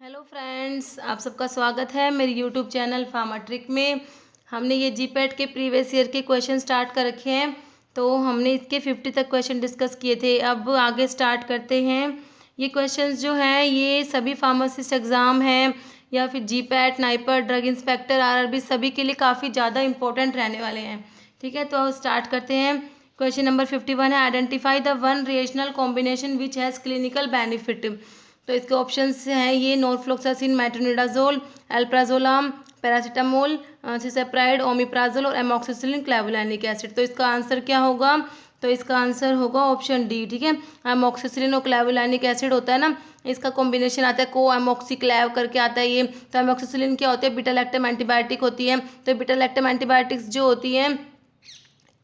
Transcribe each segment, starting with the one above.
Hello friends, आप सबका स्वागत है मेरे यूट्यूब चैनल फार्मा ट्रिक में। हमने ये जीपैट के प्रीवियस ईयर के क्वेश्चन स्टार्ट कर रखे हैं, तो हमने इसके 50 तक क्वेश्चन डिस्कस किए थे। अब आगे स्टार्ट करते हैं। ये क्वेश्चंस जो हैं ये सभी फार्मासिस्ट एग्ज़ाम हैं या फिर GPAT, NIPER, drug inspector, RRB सभी के लिए काफ़ी ज़्यादा इंपॉर्टेंट रहने वाले हैं। ठीक है, तो स्टार्ट करते हैं। क्वेश्चन नंबर 51 है, identify the one rational combination which has clinical benefit. तो इसके ऑप्शंस हैं ये norfloxacin, metronidazole, alprazolam, paracetamol, cisapride, omeprazole और एमोक्सिसिलिन, क्लेवुलानिक एसिड। तो इसका आंसर क्या होगा? तो इसका आंसर होगा ऑप्शन डी। ठीक है, एमोक्सिसिलिन और क्लेवुलानिक एसिड होता है ना, इसका कॉम्बिनेशन आता है को एमोक्सीक्लेव करके आता है ये। तो एमोक्सिसिलिन क्या होती है? बीटा लैक्टम एंटीबायोटिक होती है। तो बीटा लैक्टम एंटीबायोटिक्स जो होती हैं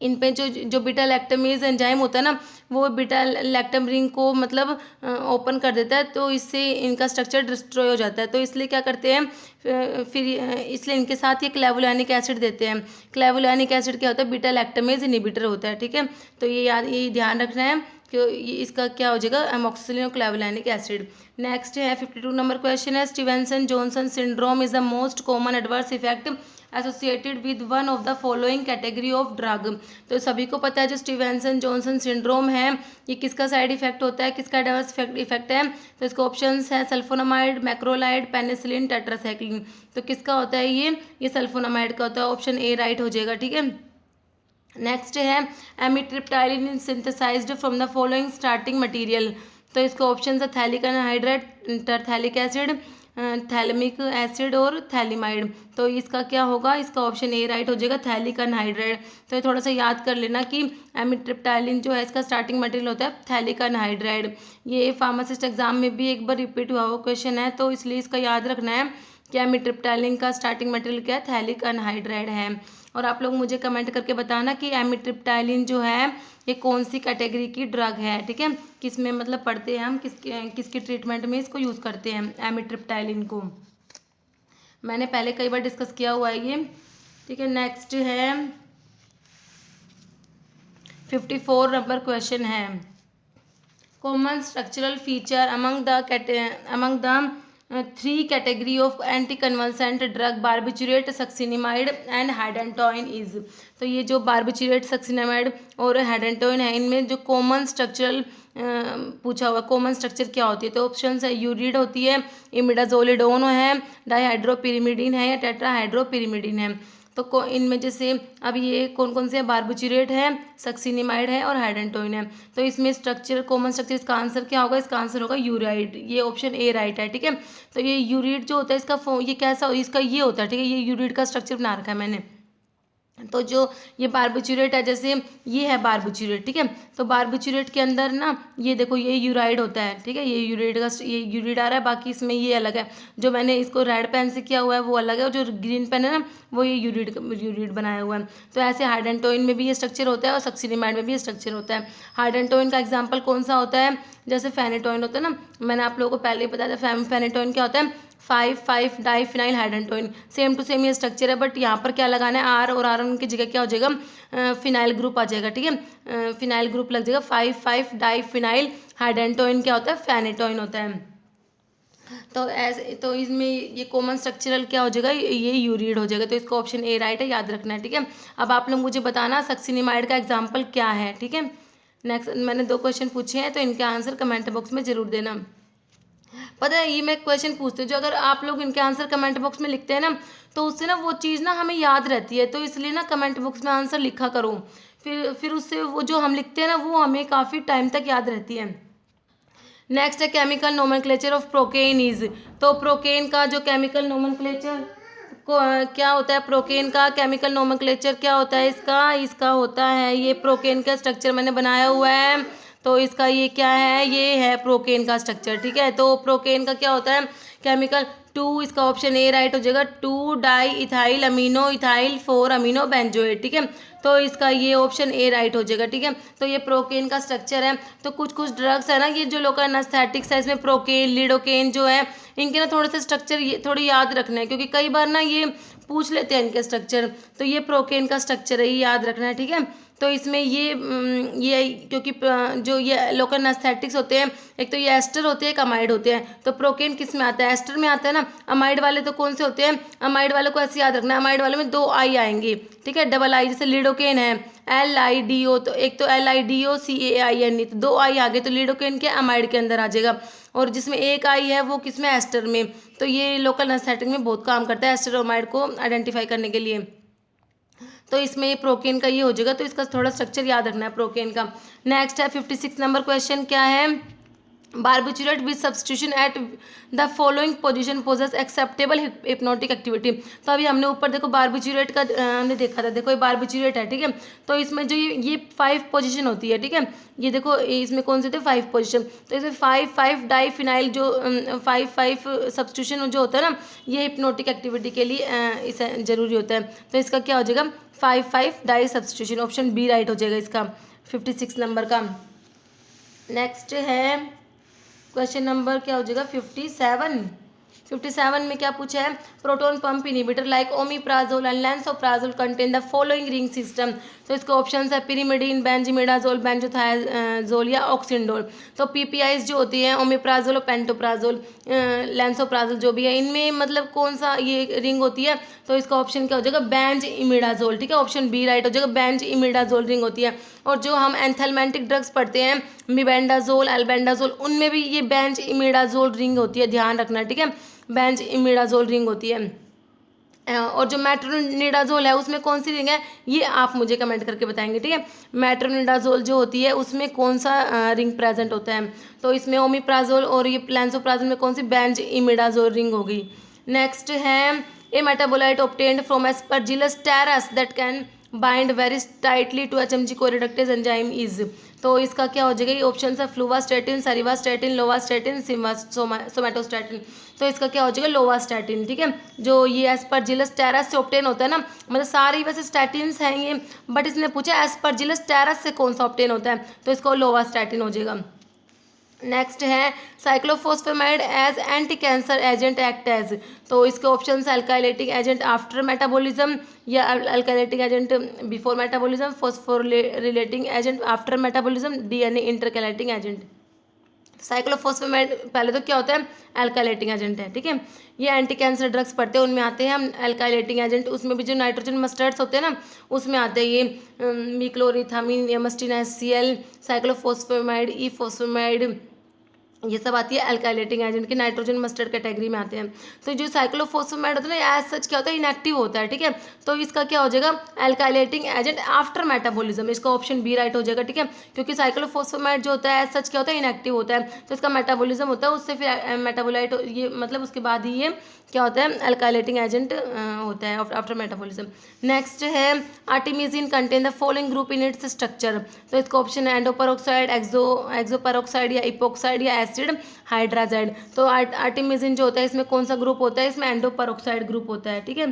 इन पे जो जो बीटा लैक्टमेज एंजाइम होता है ना, वो बीटा लैक्टम रिंग को मतलब ओपन कर देता है, तो इससे इनका स्ट्रक्चर डिस्ट्रॉय हो जाता है। तो इसलिए क्या करते हैं फिर इसलिए इनके साथ ये क्लेवुलानिक एसिड देते हैं। क्लेवुलानिक एसिड क्या होता है? बीटा लैक्टमेज इनहिबिटर होता है। ठीक है, तो ये ध्यान रखना है कि इसका क्या हो जाएगा, एमोक्सिसिलिन और क्लेवुलानिक एसिड। नेक्स्ट है 52 नंबर क्वेश्चन है, Stevenson Johnson syndrome is the most common adverse effect associated with one of the following category of drug. तो सभी को पता है जो स्टीवेंसन जॉनसन सिंड्रोम है ये किसका साइड इफेक्ट होता है, किसका एडवर्स इफेक्ट है? तो इसके ऑप्शंस है सल्फोनामाइड, मैक्रोलाइड, पेनिसिलिन, टेट्रासाइक्लिन। तो किसका होता है ये सल्फोनामाइड का होता है। ऑप्शन ए राइट हो जाएगा। ठीक है, नेक्स्ट है amitriptyline is synthesized from the following starting material. तो इसके ऑप्शन है phthalic anhydride, terephthalic acid, phthalamic acid और थैलिमाइड। तो इसका क्या होगा? इसका ऑप्शन ए राइट हो जाएगा, थैलिक एनहाइड्राइड। तो ये थोड़ा सा याद कर लेना कि एमिट्रिप्टाइलिन जो है इसका स्टार्टिंग मटेरियल होता है थैलिक एनहाइड्राइड। ये फार्मासिस्ट एग्जाम में भी एक बार रिपीट हुआ वो क्वेश्चन है, तो इसलिए इसका याद रखना है कि एमिट्रिप्टाइलिन का स्टार्टिंग मटेरियल क्या है? थैलिक एनहाइड्राइड है। और आप लोग मुझे कमेंट करके बताना कि एमिट्रिप्टाइलिन जो है ये कौन सी कैटेगरी की ड्रग है। ठीक है, किस में मतलब पढ़ते हैं हम, किसकी ट्रीटमेंट में इसको यूज़ करते हैं एमिट्रिप्टाइलिन को। मैंने पहले कई बार डिस्कस किया हुआ है ये। ठीक है, नेक्स्ट है 54 नंबर क्वेश्चन है, common structural feature among the three category of anti convulsant drug barbiturate, succinimide and hydantoin is. तो ये जो बार्बिचुरेट, सक्सिनिमाइड और हाइडेंटोइन है, इनमें जो कॉमन स्ट्रक्चरल पूछा हुआ, कॉमन स्ट्रक्चर क्या होती है? तो ऑप्शन है यूरिड होती है, इमिडाजोलिडोन है, डाईहाइड्रोपिरिमिडिन है या टेट्राहाइड्रोपिरिमिडिन है। तो इनमें जैसे अब ये कौन कौन से हैं? बार्बिचुरेट है, सक्सिनिमाइड है और हाइडेंटोइन है। तो इसमें स्ट्रक्चर, कॉमन स्ट्रक्चर, इसका आंसर क्या होगा? इसका आंसर होगा यूराइड। ये ऑप्शन ए राइट है। ठीक है, तो ये यूरिड जो होता है इसका ये कैसा, इसका ये होता है। ठीक है, ये यूरिड का स्ट्रक्चर बना रखा है मैंने। तो जो ये बार्बिचुरेट है, जैसे ये है बार्बिचुरेट। ठीक है, तो बार्बिचुरेट के अंदर ना ये देखो ये यूराइड होता है। ठीक है, ये यूरिड आ रहा है, बाकी इसमें ये अलग है। जो मैंने इसको रेड पेन से किया हुआ है वो अलग है, और जो ग्रीन पेन है ना वो ये यूरिड बनाया हुआ है। तो ऐसे हाइडेंटोइन में भी ये स्ट्रक्चर होता है और सक्सिनिमाइड में भी ये स्ट्रक्चर होता है। हाइडेंटोइन का एग्जाम्पल कौन सा होता है? जैसे फेनेटोइन होता है ना, मैंने आप लोगों को पहले ही बताया था। फेनेटोइन क्या होता है? 5,5 diphenyl hydantoin. Same to same ये स्ट्रक्चर है, बट यहाँ पर क्या लगाना है? आर, और आर की जगह क्या हो जाएगा? फिनाइल ग्रुप आ जाएगा। ठीक है, फिनाइल ग्रुप लग जाएगा। 5,5 डाइफिनाइल हाइडेंटोइन क्या होता है? फेनेटोइन होता है। तो ऐसे तो इसमें ये कॉमन स्ट्रक्चरल क्या हो जाएगा? ये यूरिड हो जाएगा। तो इसका ऑप्शन ए राइट है, याद रखना है। ठीक है, अब आप लोग मुझे बताना सक्सिनिमाइड का एग्जाम्पल क्या है। ठीक है, नेक्स्ट मैंने 2 क्वेश्चन पूछे हैं, तो इनके आंसर कमेंट बॉक्स में जरूर देना। पता है ये मैं क्वेश्चन पूछती हूँ, जो अगर आप लोग इनके आंसर कमेंट बॉक्स में लिखते हैं ना, तो उससे ना वो चीज़ ना हमें याद रहती है। तो इसलिए ना कमेंट बॉक्स में आंसर लिखा करो, फिर उससे वो जो हम लिखते हैं ना वो हमें काफ़ी टाइम तक याद रहती है। नेक्स्ट है chemical nomenclature of procaine is. तो प्रोकेन का जो केमिकल नोमेनक्लेचर को क्या होता है? प्रोकेन का केमिकल नोमेनक्लेचर क्या होता है? इसका होता है, ये प्रोकेन का स्ट्रक्चर मैंने बनाया हुआ है। तो इसका ये क्या है? ये है प्रोकेन का स्ट्रक्चर। ठीक है, तो प्रोकेन का क्या होता है? केमिकल 2, इसका ऑप्शन ए राइट हो जाएगा, 2-डाई-इथाइल अमीनो इथाइल 4-अमीनो बेंजोएट। ठीक है, तो इसका ये ऑप्शन ए राइट हो जाएगा। ठीक है, तो ये प्रोकेन का स्ट्रक्चर है। तो कुछ कुछ ड्रग्स है ना, ये जो लोकल एनेस्थेटिक्स है, इसमें प्रोकेन, लिडोकेन जो है, इनके ना थोड़े से स्ट्रक्चर ये थोड़ी याद रखना है, क्योंकि कई बार ना ये पूछ लेते हैं इनके स्ट्रक्चर। तो ये प्रोकेन का स्ट्रक्चर है, ये याद रखना है। ठीक है, तो इसमें ये क्योंकि जो ये लोकल एनेस्थेटिक्स होते हैं, एक तो ये एस्टर होते हैं, एक अमाइड होते हैं। तो प्रोकेन किस में आता है? एस्टर में आता है ना। अमाइड वाले तो कौन से होते हैं? अमाइड वालों को ऐसे याद रखना है, अमाइड वालों में 2 आई आएंगे, ठीक है, डबल आई, जैसे लिडोकेन है LIDO, तो एक तो LIDOCAIN, तो 2 आई आ गए तो लिडोकेन के अमाइड के अंदर आ जाएगा। और जिसमें 1 आई है वो किसमें? एस्टर में। तो ये लोकल एनेस्थेटिक में बहुत काम करता है एस्टर और अमाइड को आइडेंटिफाई करने के लिए। तो इसमें ये प्रोकेन का ये हो जाएगा, तो इसका थोड़ा स्ट्रक्चर याद रखना है प्रोकेन का। नेक्स्ट है 56 नंबर क्वेश्चन, क्या है? Barbiturate with substitution at the following position possesses acceptable hypnotic activity. तो अभी हमने ऊपर देखो बारबिचुरेट का हमने देखा था, देखो ये बारबिचुरेट है, ठीक है। तो इसमें जो ये 5 पोजीशन होती है, ठीक है, ये देखो इसमें कौन से थे? 5 पोजीशन। तो इसमें 5 डाइफिनाइल जो 5 सब्सटीट्यूशन जो होता है ना, ये हिप्नोटिक एक्टिविटी के लिए इसे जरूरी होता है। तो इसका क्या हो जाएगा? 5 di substitution, option B right हो जाएगा इसका 56 नंबर का। नेक्स्ट है क्वेश्चन नंबर क्या हो जाएगा? 57 में क्या पूछा है? Proton pump inhibitor like omeprazole and lansoprazole contain the following ring system. तो इसके ऑप्शन है पिरिमिडीन, बेंजमिडाजोल, बेंजोथायाजोल या ऑक्सिंडोल। तो पीपीआईज जो होती है ओमिप्राजोल और पेंटोप्राजोल, लैंसोप्राजोल जो भी है, इनमें मतलब कौन सा ये रिंग होती है? तो इसका ऑप्शन क्या हो जाएगा? बेंजइमिडाजोल, ठीक है, ऑप्शन बी राइट हो जाएगा, बेंजइमिडाजोल रिंग होती है। और जो हम एंथेल्मेंटिक ड्रग्स पढ़ते हैं, मिबेंडाजोल, एल्बेंडाजोल, उनमें भी ये बेंजइमिडाजोल रिंग होती है, ध्यान रखना, ठीक है, बेंजइमिडाजोल रिंग होती है। और जो मेट्रोनिडाजोल है उसमें कौन सी रिंग है? ये आप मुझे कमेंट करके बताएंगे, ठीक है। मेट्रोनिडाजोल जो होती है उसमें कौन सा रिंग प्रेजेंट होता है? तो इसमें ओमिप्राजोल और ये लैंसोप्राजोल में कौन सी? बेंजइमिडाजोल रिंग होगी। नेक्स्ट है a metabolite obtained from Aspergillus terreus that can bind very tightly to HMG CoA reductase enzyme is. तो इसका क्या हो जाएगा? ये ऑप्शन है फ्लूवास्टेटिन, सरिवास्टेटिन, लोवास्टेटिन, सोमैटोस्टेटिन। तो इसका क्या हो जाएगा? लोवास्टेटिन, ठीक है। जो ये एस्परजिलस टेरस से ऑब्टेन होता है ना, मतलब सारी वैसे स्टैटिन्स हैं ये, बट इसने पूछा एस्परजिलस टेरस से कौन सा ऑब्टेन होता है, तो इसका लोवास्टेटिन हो जाएगा। नेक्स्ट है cyclophosphamide as anticancer agent act as. तो इसके option alkylating agent after metabolism या alkylating agent before metabolism, phosphorylating agent after metabolism, DNA intercalating agent. Cyclophosphamide पहले तो क्या होता है? अल्काइलेटिंग एजेंट है, ठीक है। ये एंटी कैंसर ड्रग्स पढ़ते हैं उनमें आते हैं हम अल्काइलेटिंग एजेंट। उसमें भी जो नाइट्रोजन मस्टर्ड्स होते हैं ना, उसमें आते हैं ये मिक्लोरिथामिन, एमस्टिन HCl, साइक्लोफॉस्फेमाइड, ईफॉस्फेमाइड, ये सब आती है अल्काइलेटिंग एजेंट के नाइट्रोजन मस्टर्ड कैटेगरी में आते हैं। तो जो साइक्लोफॉस्फेमाइड होता है ना, एज सच क्या होता है? इनएक्टिव होता है, ठीक है। तो इसका क्या हो जाएगा? अल्काइलेटिंग एजेंट आफ्टर मेटाबॉलिज्म, इसका ऑप्शन बी राइट हो जाएगा, ठीक है। क्योंकि साइक्लोफॉस्फेमाइड जो होता है एज सच क्या होता है? इनएक्टिव होता है, तो इसका मेटाबॉलिज्म होता है, उससे फिर मेटाबोलाइट ये मतलब उसके बाद ही ये क्या होता है? अल्काइलेटिंग एजेंट होता है आफ्टर मेटाबॉलिज्म। नेक्स्ट है artemisinin contain the following group in its structure. तो इसका ऑप्शन है एंडोपरोक्साइड, एक्सोपरोक्साइड या इपोक्साइड या एसिड हाइड्राजाइड। तो आर्टिमिजिन जो होता है इसमें कौन सा ग्रुप होता है? इसमें एंडोपरोक्साइड ग्रुप होता है, ठीक है।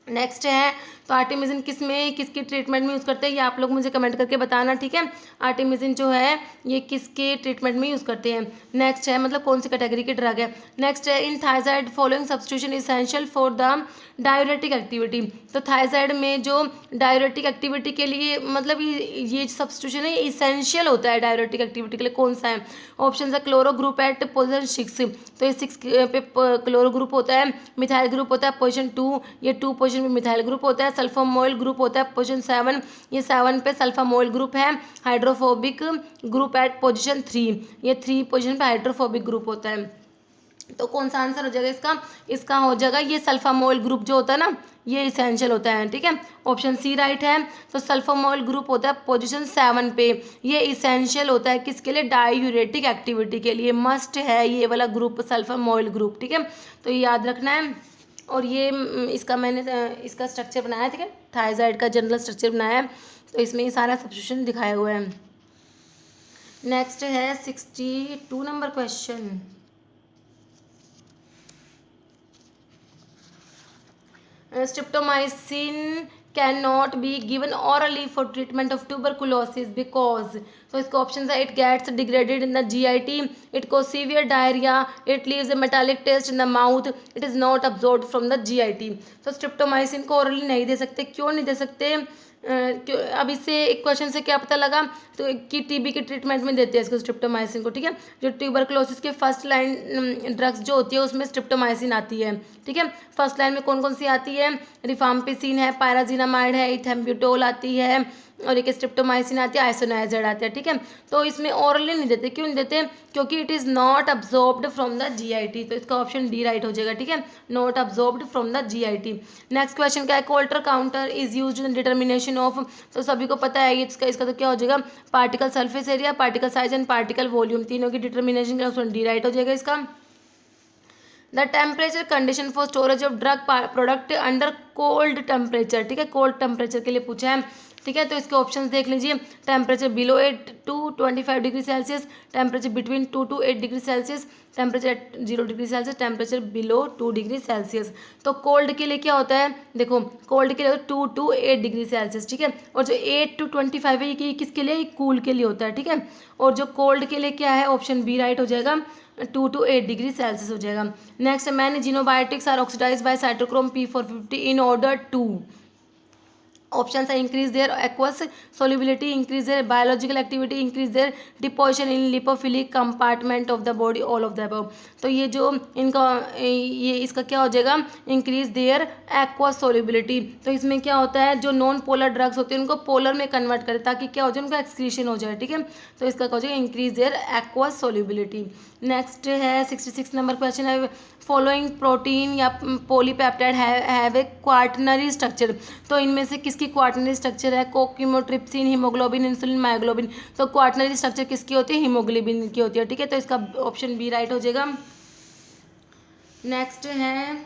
नेक्स्ट है तो आर्टिमिजिन किसकी ट्रीटमेंट में यूज़ करते हैं? ये आप लोग मुझे कमेंट करके बताना, ठीक है। आर्टिमिजिन जो है ये किसके ट्रीटमेंट में यूज़ करते हैं? नेक्स्ट है मतलब कौन सी कैटेगरी के ड्रग है? नेक्स्ट है in thiazide following substitution essential for the diuretic activity. तो थायजाइड में जो डायूरेटिक एक्टिविटी के लिए मतलब ये सब्सटीट्यूशन है इसेंशियल होता है डायूरेटिक एक्टिविटी के लिए, कौन सा है? ऑप्शन है क्लोरो ग्रुप एट पोजीशन 6, तो ये 6 पे क्लोरो ग्रुप होता है, मिथाइल ग्रुप होता है पोजीशन 2, ये 2 पोजीशन पे मिथाइल ग्रुप होता है, सल्फामोइल ग्रुप होता है पोजीशन 7, ये 7 पे सल्फामोइल ग्रुप है, हाइड्रोफोबिक ग्रुप एट पोजीशन 3, ये 3 पोजीशन पे हाइड्रोफोबिक ग्रुप होता है। तो कौन सा आंसर हो जाएगा इसका? इसका हो जाएगा ये सल्फामोइल ग्रुप जो होता है ना, ये इसेंशियल होता है, ठीक है, ऑप्शन सी राइट है। तो सल्फामोइल ग्रुप होता है पोजीशन 7 पे, ये इसेंशियल होता है किसके लिए? डायूरेटिक एक्टिविटी के लिए, मस्ट है ये वाला ग्रुप सल्फामोइल ग्रुप, ठीक है। तो ये याद रखना है। और ये इसका मैंने इसका स्ट्रक्चर बनाया है, ठीक है, थायजाइड का जनरल स्ट्रक्चर बनाया है, तो इसमें ये सारा सब्स्टिट्यूशन दिखाया हुआ है। नेक्स्ट है 62 number question. Streptomycin cannot be given orally for treatment of tuberculosis because, तो इसका ऑप्शन है, it gets degraded in the GIT, it causes severe diarrhoea, it leaves a metallic taste in the mouth, it is not absorbed from the GIT। तो streptomycin को orally नहीं दे सकते, क्यों नहीं दे सकते? क्यों? अब इससे एक क्वेश्चन से क्या पता लगा तो कि TB के ट्रीटमेंट में देते हैं इसको स्ट्रिप्टोमाइसिन को, ठीक है। जो ट्यूबरक्लोसिस के फर्स्ट लाइन ड्रग्स जो होती है उसमें स्ट्रिप्टोमाइसिन आती है, ठीक है। फर्स्ट लाइन में कौन कौन सी आती है? रिफाम्पिसिन है, पायराजिनामाइड है, इथेम्ब्यूटोल आती है और एक स्ट्रिप्टोमाइसिन आती है, आइसोनाइज़ेड आती है, ठीक है। तो इसमें ओरली नहीं देते, क्यों नहीं देते? क्योंकि it is not absorbed from the GIT। तो इसका ऑप्शन डी राइट हो जाएगा, ठीक है, not absorbed from the GIT। Next question क्या है? Coulter counter is used in determination of, तो सभी को पता है इसका तो क्या हो जाएगा? Particle surface area, particle size and particle volume, तीनों की डिटर्मिनेशन का ऑप्शन डी राइट हो जाएगा इसका। The temperature condition for storage of drug product under cold temperature, ठीक है, कोल्ड टेम्परेचर के लिए पूछा है, ठीक है। तो इसके ऑप्शंस देख लीजिए, temperature below 8 to 25 degree Celsius, temperature between 2 to 8 degree Celsius, temperature at 0 degree Celsius, temperature below 2 degree Celsius. तो कोल्ड के लिए क्या होता है? देखो, कोल्ड के लिए 2 to 8 डिग्री सेल्सियस, ठीक है। और जो 8 to 25 है ये किसके लिए? कूल के लिए होता है, ठीक है। और जो कोल्ड के लिए क्या है? ऑप्शन बी राइट हो जाएगा, 2 to 8 डिग्री सेल्सियस हो जाएगा। Next, many xenobiotics are oxidized by cytochrome P450 in order to, option है increase their aqueous solubility, increase their biological activity, increase their deposition in lipophilic compartment of the body, all of the above. तो ये जो इनका ये इसका क्या हो जाएगा? Increase their aqueous solubility. तो इसमें क्या होता है? जो नॉन पोलर ड्रग्स होते हैं उनको पोलर में कन्वर्ट करें ताकि क्या हो जाए? उनका एक्सक्रीशन हो जाए, ठीक है। तो इसका क्या हो जाएगा? Increase their aqueous solubility. Next है 66 नंबर क्वेश्चन है, फॉलोइंग प्रोटीन या polypeptide have a quaternary structure, तो इनमें से किसकी क्वार्टनरी स्ट्रक्चर है? कोकीमोट्रिप्सिन, हीमोग्लोबिन, इंसुलिन, मायोग्लोबिन। तो क्वार्टनरी स्ट्रक्चर किसकी होती है? हीमोग्लोबिन की होती है, ठीक है। तो इसका ऑप्शन बी राइट हो जाएगा। नेक्स्ट है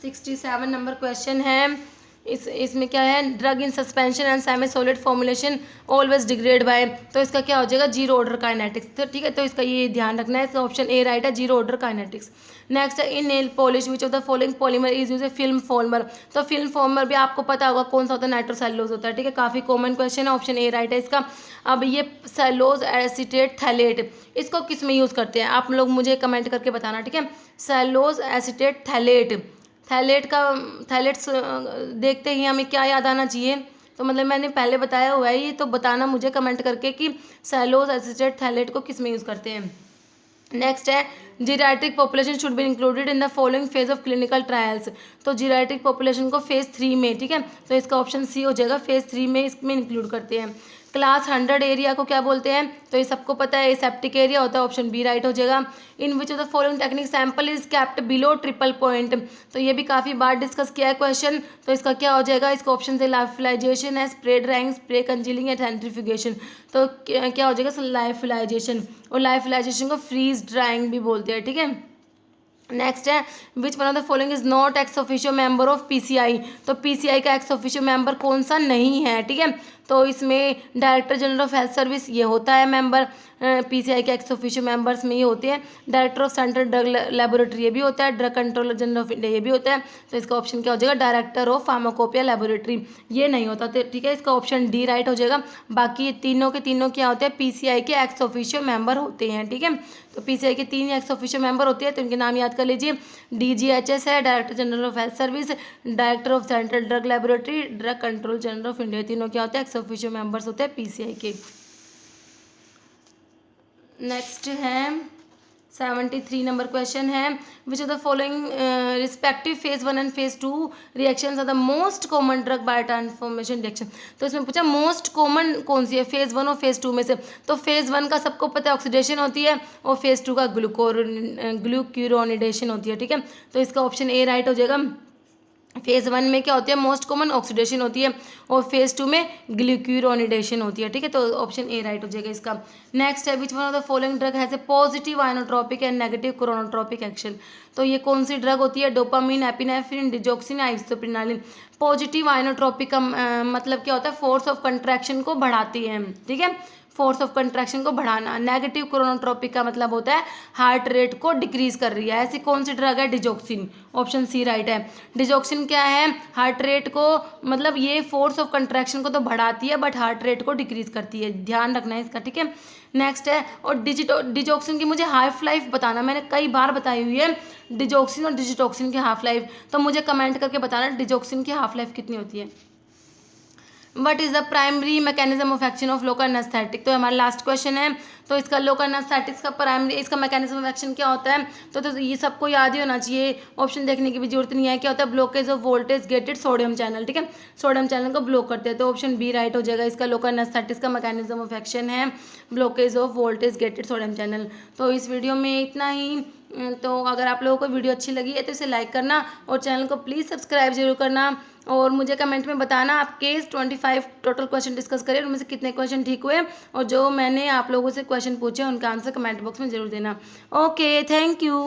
67 नंबर क्वेश्चन है, इसमें क्या है? Drug in suspension and semi solid formulation always degrade by, तो इसका क्या हो जाएगा? जीरो ऑर्डर काइनेटिक्स, तो ठीक है। तो इसका ये ध्यान रखना है, इसका ऑप्शन ए राइट है, जीरो ऑर्डर काइनेटिक्स। नेक्स्ट है, in nail polish which of the following polymer is use A film farmer, तो फिल्म फॉर्मर भी आपको पता होगा कौन सा होता है? नाइट्रोसेलुलोज होता है, ठीक है, काफ़ी कॉमन क्वेश्चन है, ऑप्शन ए राइट है इसका। अब ये सेलुलोज एसीटेट थैलेट, इसको किस में यूज़ करते हैं? आप लोग मुझे कमेंट करके बताना, ठीक है। सेलुलोज एसीटेट थैलेट, थैलेट्स देखते ही हमें क्या याद आना चाहिए? तो मतलब मैंने पहले बताया हुआ है ये, तो बताना मुझे कमेंट करके कि सेलुलोज एसीटेट थैलेट को किस में यूज़ करते हैं। नेक्स्ट है, geriatric population should be included in the following phase of clinical trials, तो जीरियाट्रिक पॉपुलेशन को फेज 3 में, ठीक है। तो इसका ऑप्शन सी हो जाएगा, फेज 3 में इसमें इंक्लूड करते हैं। क्लास 100 एरिया को क्या बोलते हैं? तो ये सबको पता है, सेप्टिक एरिया होता है, ऑप्शन बी राइट हो जाएगा। In which of the following technique sample is kept below triple point, तो ये भी काफ़ी बार डिस्कस किया है क्वेश्चन, तो इसका क्या हो जाएगा? इसका ऑप्शन से लाइफिलाइजेशन है, स्प्रे ड्राइंग, स्प्रे कंजीलिंग या सेंट्रीफ्यूगेशन, तो क्या हो जाएगा? लाइफिलाइजेशन, और लाइफिलाइजेशन को फ्रीज ड्राइंग भी बोलते हैं, ठीक है। नेक्स्ट है, which one of the following is not ex officio member of PCI, तो PCI का एक्स ऑफिशियो मेंबर कौन सा नहीं है, ठीक है। तो इसमें director general of health service ये होता है मेंबर, PCI के एक्स ऑफिशियो मेंबर्स में ये होते हैं। Director of central drug laboratory ये भी होता है, drug controller general of India ये भी होता है। तो इसका ऑप्शन क्या हो जाएगा? डायरेक्टर ऑफ फार्माकोपिया लेबोरेटरी, ये नहीं होता, तो ठीक है, इसका ऑप्शन डी राइट हो जाएगा। बाकी ये तीनों के तीनों क्या होते हैं? PCI के एक्स ऑफिशियो मेंबर होते हैं, ठीक है। तो PCI के 3 एक्स ऑफिशियो मेंबर होते हैं, तो इनके नाम याद कर लीजिए। DGHS है, director general of health service, director of central drug laboratory, drug control general of India, तीनों क्या होते हैं? एक्स ऑफिशियो मेंबर्स होते हैं PCI के। नेक्स्ट है 73 नंबर क्वेश्चन है, which of the following respective phase 1 and phase 2 reactions are the most common drug biotransformation reaction, तो इसमें पूछा मोस्ट कॉमन कौन सी है फेज 1 और फेज 2 में से, तो फेज 1 का सबको पता है ऑक्सीडेशन होती है, और फेज 2 का ग्लूक्यूरोनिडेशन होती है, ठीक है। तो इसका ऑप्शन ए राइट हो जाएगा। फेज 1 में क्या होती है? मोस्ट कॉमन ऑक्सीडेशन होती है, और फेज 2 में ग्लूक्यूरोनिडेशन होती है, ठीक है। तो ऑप्शन ए राइट हो जाएगा इसका। नेक्स्ट है, which one of the following drug has a positive inotropic and negative chronotropic action, तो ये कौन सी ड्रग होती है? Dopamine, epinephrine, digoxin, isoprenaline. Positive inotropic का मतलब क्या होता है? फोर्स ऑफ कंट्रैक्शन को बढ़ाती है, ठीक है, फोर्स ऑफ कंट्रैक्शन को बढ़ाना। नेगेटिव क्रोनोट्रोपिक का मतलब होता है हार्ट रेट को डिक्रीज कर रही है। ऐसी कौन सी ड्रग है? डिजोक्सिन, ऑप्शन सी राइट है। डिजोक्सिन क्या है? हार्ट रेट को, मतलब ये फोर्स ऑफ कंट्रैक्शन को तो बढ़ाती है बट हार्ट रेट को डिक्रीज करती है, ध्यान रखना है इसका, ठीक है। नेक्स्ट है, और डिजोक्सिन की मुझे हाफ लाइफ बताना, मैंने कई बार बताई हुई है डिजोक्सिन और डिजिटोक्सिन की हाफ लाइफ, तो मुझे कमेंट करके बताना डिजोक्सिन की हाफ लाइफ कितनी होती है। What is the primary mechanism of action of local anaesthetic, तो हमारा लास्ट क्वेश्चन है। तो इसका लोकल एनेस्थेटिक्स का प्राइमरी, इसका मैकेनिज्म ऑफ एक्शन क्या होता है? तो ये सबको याद ही होना चाहिए, ऑप्शन देखने की भी जरूरत नहीं है। क्या होता है? Blockage of voltage gated sodium channel, ठीक है, सोडियम चैनल को ब्लॉक करते हैं, तो ऑप्शन बी राइट हो जाएगा। इसका लोकल एनेस्थेटिक्स का मैकेनिज्म ऑफ एक्शन है blockage of voltage gated sodium channel. तो इस वीडियो में इतना ही। तो अगर आप लोगों को वीडियो अच्छी लगी है तो इसे लाइक करना और चैनल को प्लीज़ सब्सक्राइब जरूर करना, और मुझे कमेंट में बताना आपके 25 टोटल क्वेश्चन डिस्कस करें, उनमें से कितने क्वेश्चन ठीक हुए, और जो मैंने आप लोगों से क्वेश्चन पूछे उनका आंसर कमेंट बॉक्स में जरूर देना। Okay, thank you.